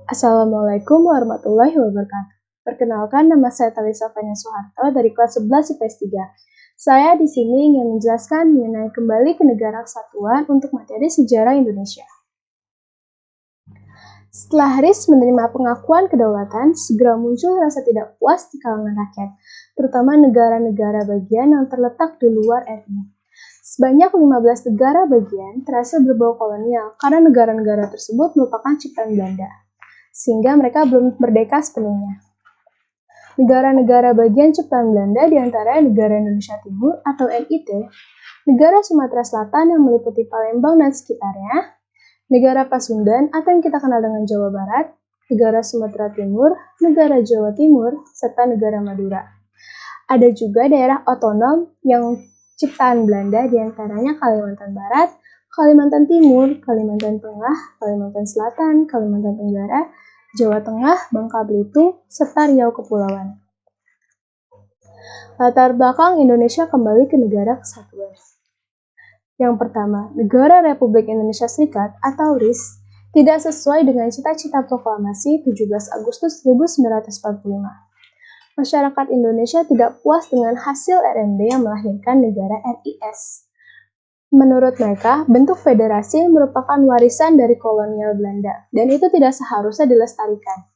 Assalamualaikum warahmatullahi wabarakatuh. Perkenalkan, nama saya Talisa Fania Soeharto dari kelas 11 IPS 3. Saya di sini ingin menjelaskan mengenai kembali ke negara kesatuan untuk materi sejarah Indonesia. Setelah RIS menerima pengakuan kedaulatan, segera muncul rasa tidak puas di kalangan rakyat, terutama negara-negara bagian yang terletak di luar RI. Sebanyak 15 negara bagian terasa berbau kolonial karena negara-negara tersebut merupakan ciptaan Belanda, sehingga mereka belum merdeka sepenuhnya. Negara-negara bagian ciptaan Belanda diantara negara Indonesia Timur atau NIT, negara Sumatera Selatan yang meliputi Palembang dan sekitarnya, negara Pasundan atau yang kita kenal dengan Jawa Barat, negara Sumatera Timur, negara Jawa Timur, serta negara Madura. Ada juga daerah otonom yang ciptaan Belanda diantaranya Kalimantan Barat, Kalimantan Timur, Kalimantan Tengah, Kalimantan Selatan, Kalimantan Tenggara, Jawa Tengah, Bangka Belitung, serta Riau Kepulauan. Latar belakang Indonesia kembali ke negara kesatuan. Yang pertama, Negara Republik Indonesia Serikat atau RIS tidak sesuai dengan cita-cita proklamasi 17 Agustus 1945. Masyarakat Indonesia tidak puas dengan hasil RMB yang melahirkan negara RIS. Menurut mereka, bentuk federasi merupakan warisan dari kolonial Belanda, dan itu tidak seharusnya dilestarikan.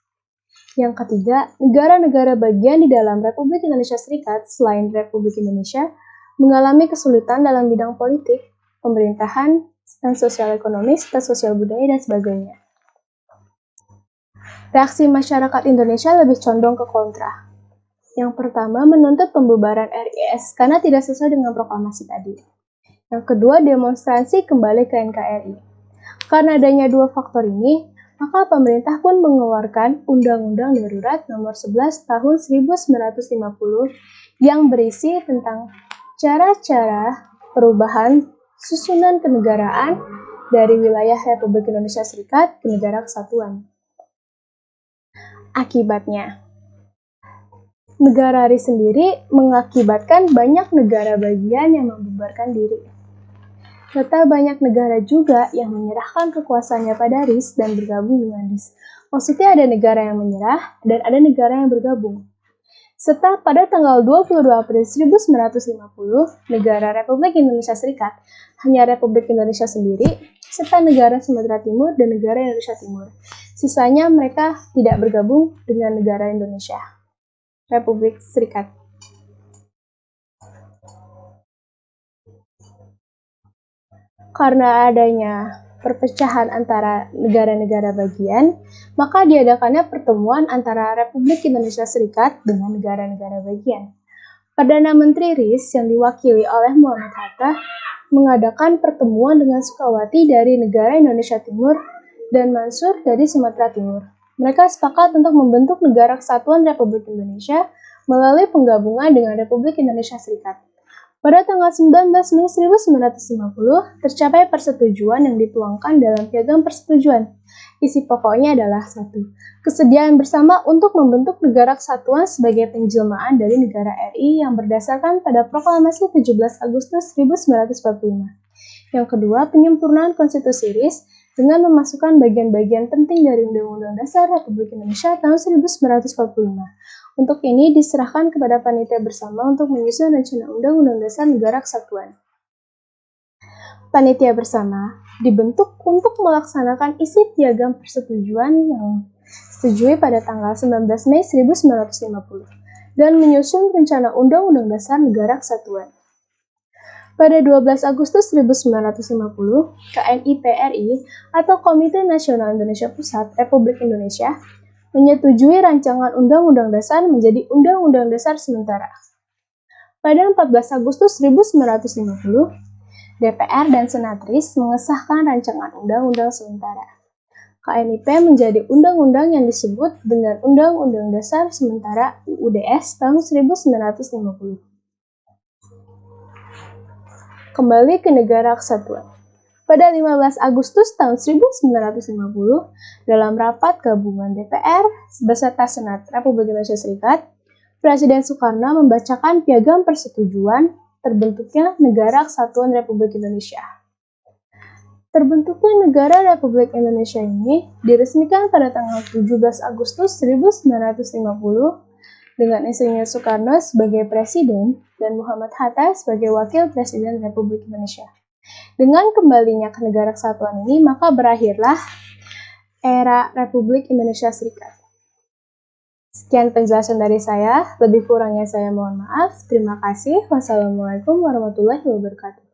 Yang ketiga, negara-negara bagian di dalam Republik Indonesia Serikat selain Republik Indonesia mengalami kesulitan dalam bidang politik, pemerintahan, dan sosial ekonomi, serta sosial budaya, dan sebagainya. Reaksi masyarakat Indonesia lebih condong ke kontra. Yang pertama, menuntut pembubaran RIS karena tidak sesuai dengan proklamasi tadi. Yang kedua, demonstrasi kembali ke NKRI. Karena adanya dua faktor ini, maka pemerintah pun mengeluarkan Undang-Undang Darurat Nomor 11 Tahun 1950 yang berisi tentang cara-cara perubahan susunan kenegaraan dari wilayah Republik Indonesia Serikat ke negara kesatuan. Akibatnya, negara RIS sendiri mengakibatkan banyak negara bagian yang membubarkan diri. Serta banyak negara juga yang menyerahkan kekuasaannya pada RIS dan bergabung dengan RIS. Maksudnya ada negara yang menyerah dan ada negara yang bergabung. Serta pada tanggal 22 April 1950, negara Republik Indonesia Serikat hanya Republik Indonesia sendiri, serta negara Sumatera Timur dan negara Indonesia Timur. Sisanya mereka tidak bergabung dengan negara Indonesia. Republik Serikat. Karena adanya perpecahan antara negara-negara bagian, maka diadakannya pertemuan antara Republik Indonesia Serikat dengan negara-negara bagian. Perdana Menteri RIS yang diwakili oleh Muhammad Hatta mengadakan pertemuan dengan Sukawati dari negara Indonesia Timur dan Mansur dari Sumatera Timur. Mereka sepakat untuk membentuk Negara Kesatuan Republik Indonesia melalui penggabungan dengan Republik Indonesia Serikat. Pada tanggal 19 Mei 1950, tercapai persetujuan yang dituangkan dalam Piagam Persetujuan. Isi pokoknya adalah 1. Kesediaan bersama untuk membentuk Negara Kesatuan sebagai penjelmaan dari negara RI yang berdasarkan pada Proklamasi 17 Agustus 1945. Yang kedua, penyempurnaan Konstitusi RIS dengan memasukkan bagian-bagian penting dari Undang-Undang Dasar Republik Indonesia tahun 1945. Untuk ini diserahkan kepada panitia bersama untuk menyusun rencana Undang-Undang Dasar Negara Kesatuan. Panitia bersama dibentuk untuk melaksanakan isi Piagam Persetujuan yang disetujui pada tanggal 19 Mei 1950 dan menyusun rencana Undang-Undang Dasar Negara Kesatuan. Pada 12 Agustus 1950, KNIPRI atau Komite Nasional Indonesia Pusat Republik Indonesia menyetujui rancangan Undang-Undang Dasar menjadi Undang-Undang Dasar sementara. Pada 14 Agustus 1950, DPR dan Senat RIS mengesahkan rancangan Undang-Undang sementara. KNIP menjadi undang-undang yang disebut dengan Undang-Undang Dasar Sementara UUDS tahun 1950. Kembali ke Negara Kesatuan. Pada 15 Agustus tahun 1950, dalam rapat gabungan DPR beserta Senat Republik Indonesia Serikat, Presiden Soekarno membacakan Piagam Persetujuan terbentuknya Negara Kesatuan Republik Indonesia. Terbentuknya negara Republik Indonesia ini diresmikan pada tanggal 17 Agustus 1950 dengan Insinyur Soekarno sebagai Presiden dan Muhammad Hatta sebagai Wakil Presiden Republik Indonesia. Dengan kembalinya ke negara kesatuan ini, maka berakhirlah era Republik Indonesia Serikat. Sekian penjelasan dari saya, lebih kurangnya saya mohon maaf. Terima kasih. Wassalamualaikum warahmatullahi wabarakatuh.